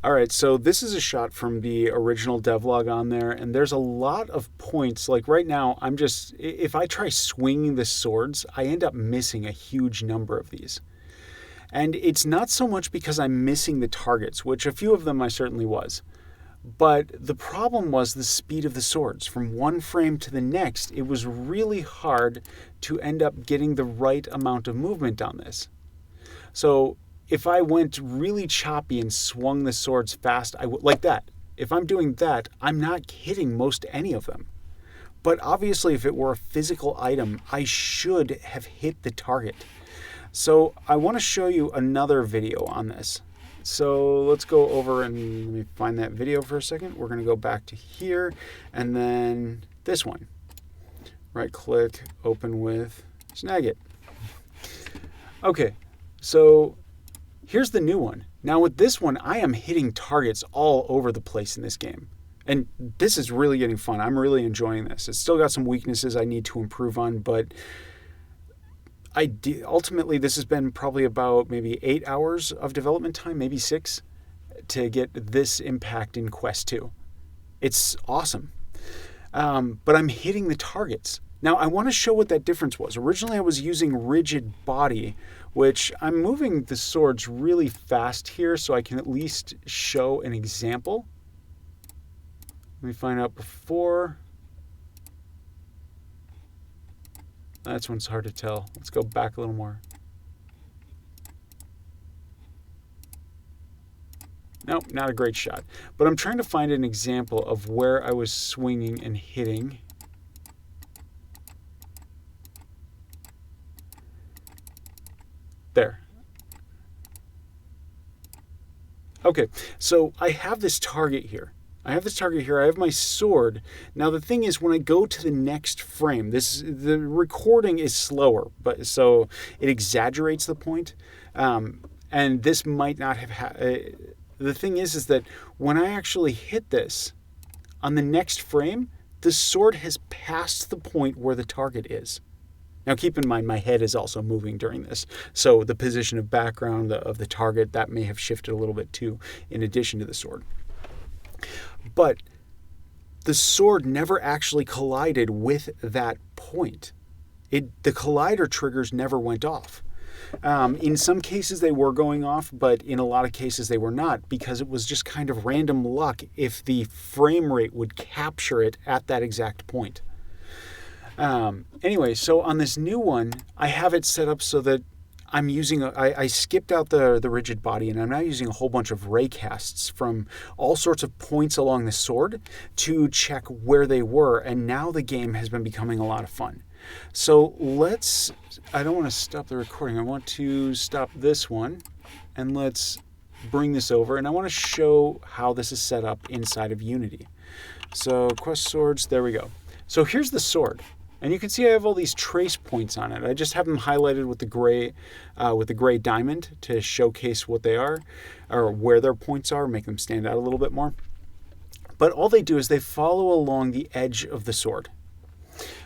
All right, so this is a shot from the original devlog on there, and there's a lot of points. Like right now, if I try swinging the swords, I end up missing a huge number of these. And it's not so much because I'm missing the targets, which a few of them I certainly was. But the problem was the speed of the swords. From one frame to the next, it was really hard to end up getting the right amount of movement on this. So if I went really choppy and swung the swords fast, like that. If I'm doing that, I'm not hitting most any of them. But obviously, if it were a physical item, I should have hit the target. So I want to show you another video on this. So let's go over and let me find that video for a second. We're going to go back to here and then this one. Right click, open with, snag it. Okay, so here's the new one. Now with this one, I am hitting targets all over the place in this game. And this is really getting fun. I'm really enjoying this. It's still got some weaknesses I need to improve on, but ultimately this has been probably about maybe 8 hours of development time, maybe 6, to get this impact in Quest 2. It's awesome. But I'm hitting the targets. Now I want to show what that difference was. Originally I was using rigid body, which I'm moving the swords really fast here so I can at least show an example. Let me find out before. That's one's hard to tell. Let's go back a little more. Nope, not a great shot. But I'm trying to find an example of where I was swinging and hitting. There. Okay, so I have this target here. I have my sword. Now the thing is, when I go to the next frame, the recording is slower, but so it exaggerates the point. And this might not have the thing is that when I actually hit this on the next frame, the sword has passed the point where the target is. Now keep in mind, my head is also moving during this. So the position of background of the target, that may have shifted a little bit too, in addition to the sword. But the sword never actually collided with that point. The collider triggers never went off. In some cases they were going off, but in a lot of cases they were not, because it was just kind of random luck if the frame rate would capture it at that exact point. Anyway, so on this new one, I have it set up so that I'm using, I skipped out the rigid body, and I'm now using a whole bunch of raycasts from all sorts of points along the sword to check where they were, and now the game has been becoming a lot of fun. So I don't want to stop the recording, I want to stop this one, and let's bring this over, and I want to show how this is set up inside of Unity. So Quest Swords, there we go. So here's the sword. And you can see I have all these trace points on it. I just have them highlighted with the gray diamond to showcase what they are, or where their points are, make them stand out a little bit more. But all they do is they follow along the edge of the sword.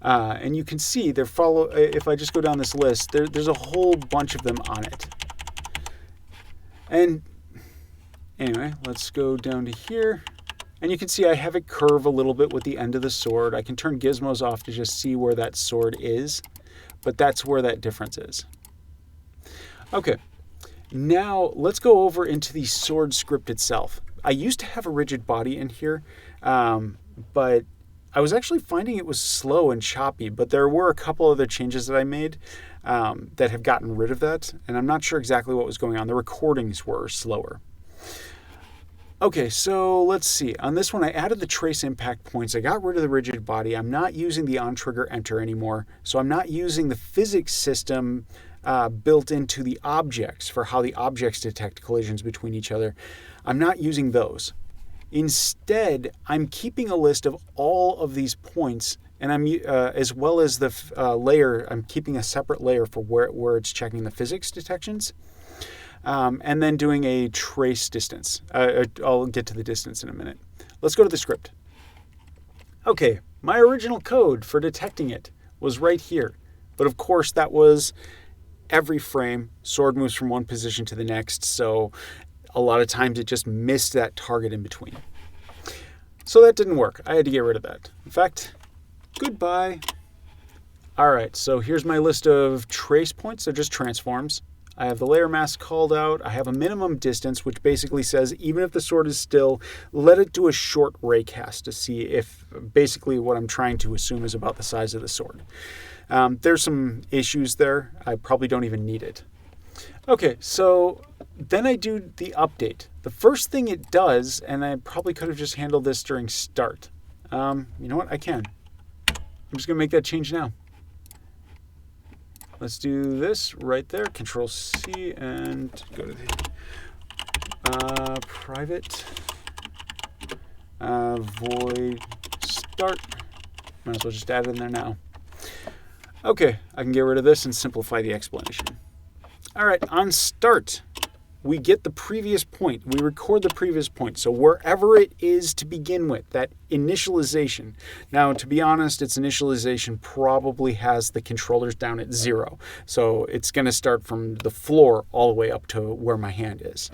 And you can see if I just go down this list, there's a whole bunch of them on it. And anyway, let's go down to here. And you can see I have it curve a little bit with the end of the sword. I can turn gizmos off to just see where that sword is, but that's where that difference is. Okay, now let's go over into the sword script itself. I used to have a rigid body in here, but I was actually finding it was slow and choppy, but there were a couple other changes that I made that have gotten rid of that, and I'm not sure exactly what was going on. The recordings were slower. Okay, so let's see. On this one, I added the trace impact points. I got rid of the rigid body. I'm not using the on-trigger enter anymore, so I'm not using the physics system built into the objects for how the objects detect collisions between each other. I'm not using those. Instead, I'm keeping a list of all of these points, and I'm as well as the layer, I'm keeping a separate layer for where it's checking the physics detections. And then doing a trace distance. I'll get to the distance in a minute. Let's go to the script. Okay, my original code for detecting it was right here. But of course, that was every frame. Sword moves from one position to the next. So a lot of times it just missed that target in between. So that didn't work. I had to get rid of that. In fact, goodbye. All right, so here's my list of trace points. They're just transforms. I have the layer mask called out. I have a minimum distance, which basically says even if the sword is still, let it do a short raycast to see if basically what I'm trying to assume is about the size of the sword. There's some issues there. I probably don't even need it. Okay, so then I do the update. The first thing it does, and I probably could have just handled this during start. You know what? I can. I'm just going to make that change now. Let's do this right there. Control C and go to the private void start. Might as well just add it in there now. Okay, I can get rid of this and simplify the explanation. All right, on start, we get the previous point. We record the previous point. So wherever it is to begin with, that initialization. Now, to be honest, its initialization probably has the controllers down at 0. So it's going to start from the floor all the way up to where my hand is.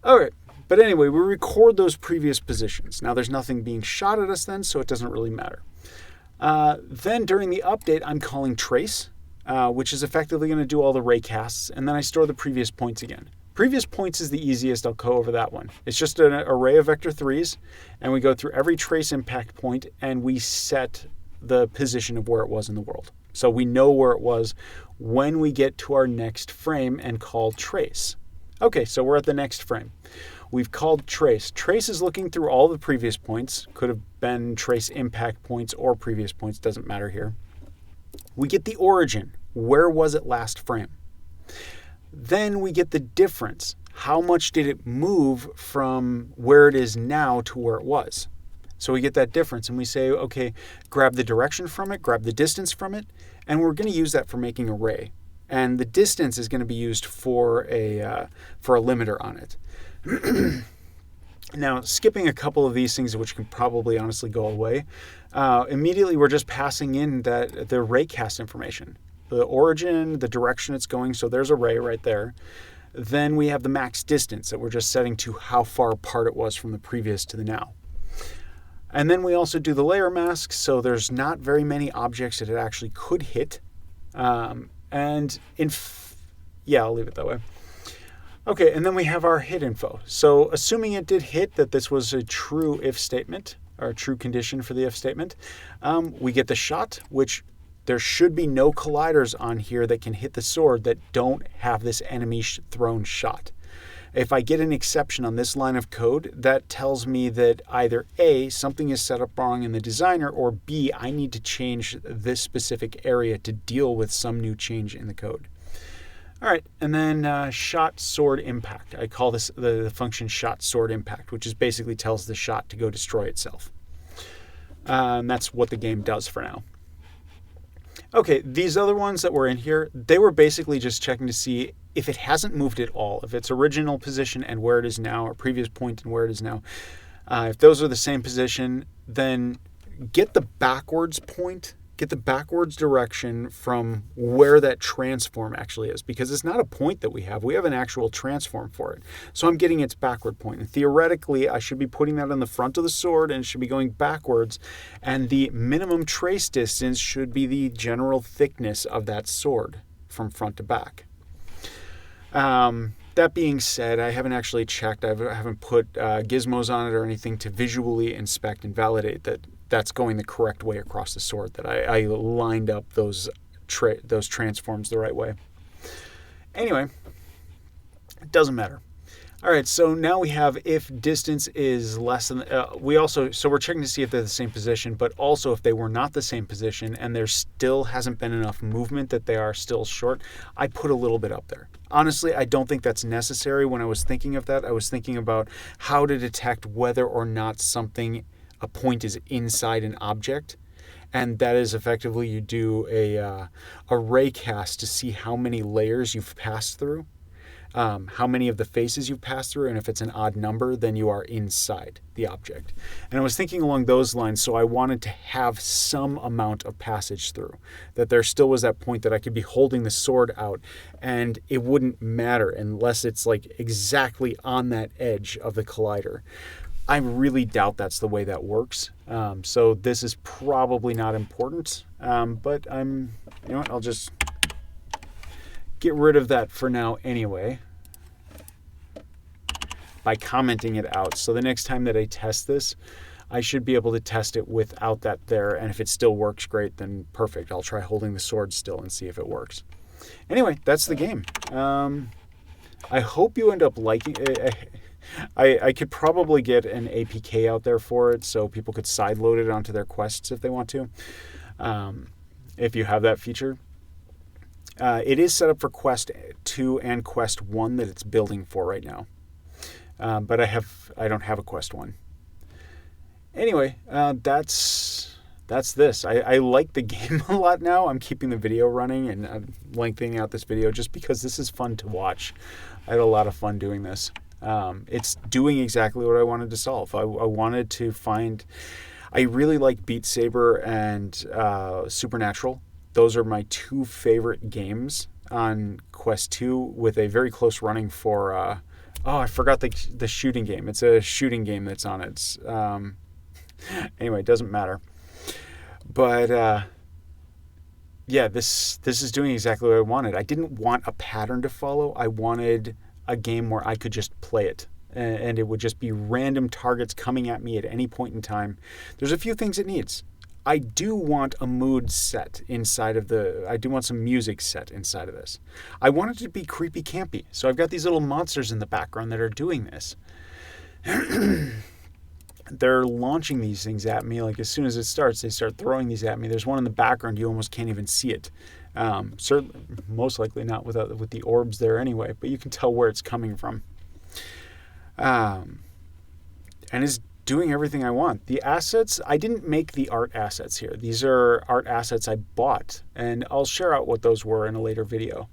All right. But anyway, we record those previous positions. Now, there's nothing being shot at us then, so it doesn't really matter. Then during the update, I'm calling trace. Which is effectively going to do all the raycasts, and then I store the previous points again. Previous points is the easiest. I'll go over that one. It's just an array of vector 3s, and we go through every trace impact point, and we set the position of where it was in the world. So we know where it was when we get to our next frame and call trace. Okay, so we're at the next frame. We've called trace. Trace is looking through all the previous points. Could have been trace impact points or previous points, doesn't matter here. We get the origin. Where was it last frame? Then we get the difference. How much did it move from where it is now to where it was? So we get that difference and we say, okay, grab the direction from it, grab the distance from it, and we're going to use that for making an array. And the distance is going to be used for a limiter on it. Now, skipping a couple of these things, which can probably honestly go away, immediately we're just passing in the raycast information. The origin, the direction it's going, so there's a ray right there. Then we have the max distance that we're just setting to how far apart it was from the previous to the now. And then we also do the layer mask, so there's not very many objects that it actually could hit. Yeah, I'll leave it that way. Okay, and then we have our hit info. So assuming it did hit, that this was a true if statement, or a true condition for the if statement, we get the shot, which there should be no colliders on here that can hit the sword that don't have this enemy thrown shot. If I get an exception on this line of code, that tells me that either A, something is set up wrong in the designer, or B, I need to change this specific area to deal with some new change in the code. All right, and then shot sword impact. I call this the function shot sword impact, which is basically tells the shot to go destroy itself. And that's what the game does for now. Okay, these other ones that were in here, they were basically just checking to see if it hasn't moved at all, if its original position and where it is now, or previous point and where it is now. If those are the same position, then get the backwards point, get the backwards direction from where that transform actually is, because it's not a point that we have an actual transform for it. So I'm getting its backward point, and theoretically I should be putting that on the front of the sword and it should be going backwards, and the minimum trace distance should be the general thickness of that sword from front to back. That being said, I haven't actually checked, I haven't put gizmos on it or anything to visually inspect and validate that that's going the correct way across the sword, that I lined up those transforms the right way. Anyway, it doesn't matter. All right, so now we have if distance is less than, so we're checking to see if they're the same position, but also if they were not the same position and there still hasn't been enough movement that they are still short, I put a little bit up there. Honestly, I don't think that's necessary. When I was thinking of that, I was thinking about how to detect whether or not a point is inside an object. And that is effectively you do a raycast to see how many layers you've passed through. how many of the faces you pass through, and if it's an odd number, then you are inside the object. And I was thinking along those lines, so I wanted to have some amount of passage through, that there still was that point that I could be holding the sword out and it wouldn't matter unless it's like exactly on that edge of the collider. I really doubt that's the way that works. So this is probably not important, but you know what, I'll just get rid of that for now anyway by commenting it out. So the next time that I test this, I should be able to test it without that there. And if it still works, great, then perfect. I'll try holding the sword still and see if it works. Anyway, that's the game. I hope you end up liking it. I could probably get an APK out there for it so people could sideload it onto their quests if they want to, if you have that feature. It is set up for Quest 2 and Quest 1 that it's building for right now. But I don't have a Quest 1. Anyway, that's this. I like the game a lot now. I'm keeping the video running and I'm lengthening out this video just because this is fun to watch. I had a lot of fun doing this. It's doing exactly what I wanted to solve. I wanted to find... I really like Beat Saber and Supernatural. Those are my two favorite games on Quest 2 with a very close running for... I forgot the shooting game. It's a shooting game that's on it. Anyway, it doesn't matter. But yeah, this is doing exactly what I wanted. I didn't want a pattern to follow. I wanted a game where I could just play it. And it would just be random targets coming at me at any point in time. There's a few things it needs. I do want a mood set inside of I do want some music set inside of this. I want it to be creepy campy. So I've got these little monsters in the background that are doing this. They're launching these things at me. Like as soon as it starts, they start throwing these at me. There's one in the background. You almost can't even see it. Certainly, most likely not with the orbs there anyway, but you can tell where it's coming from. And it's doing everything I want. The assets, I didn't make the art assets here. These are art assets I bought, and I'll share out what those were in a later video.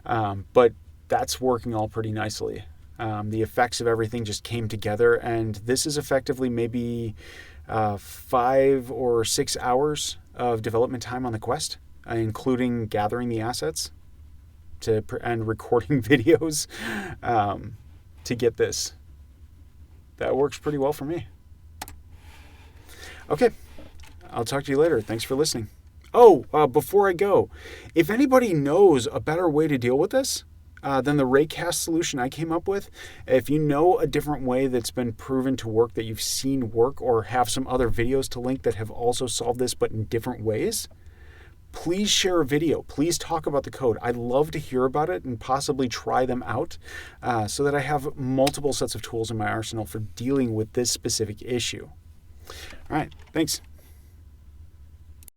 But that's working all pretty nicely. The effects of everything just came together, and this is effectively maybe 5 or 6 hours of development time on the quest, including gathering the assets and recording videos to get this. That works pretty well for me. Okay, I'll talk to you later. Thanks for listening. Before I go, if anybody knows a better way to deal with this than the Raycast solution I came up with, if you know a different way that's been proven to work, that you've seen work, or have some other videos to link that have also solved this but in different ways, please share a video. Please talk about the code. I'd love to hear about it and possibly try them out so that I have multiple sets of tools in my arsenal for dealing with this specific issue. All right, thanks.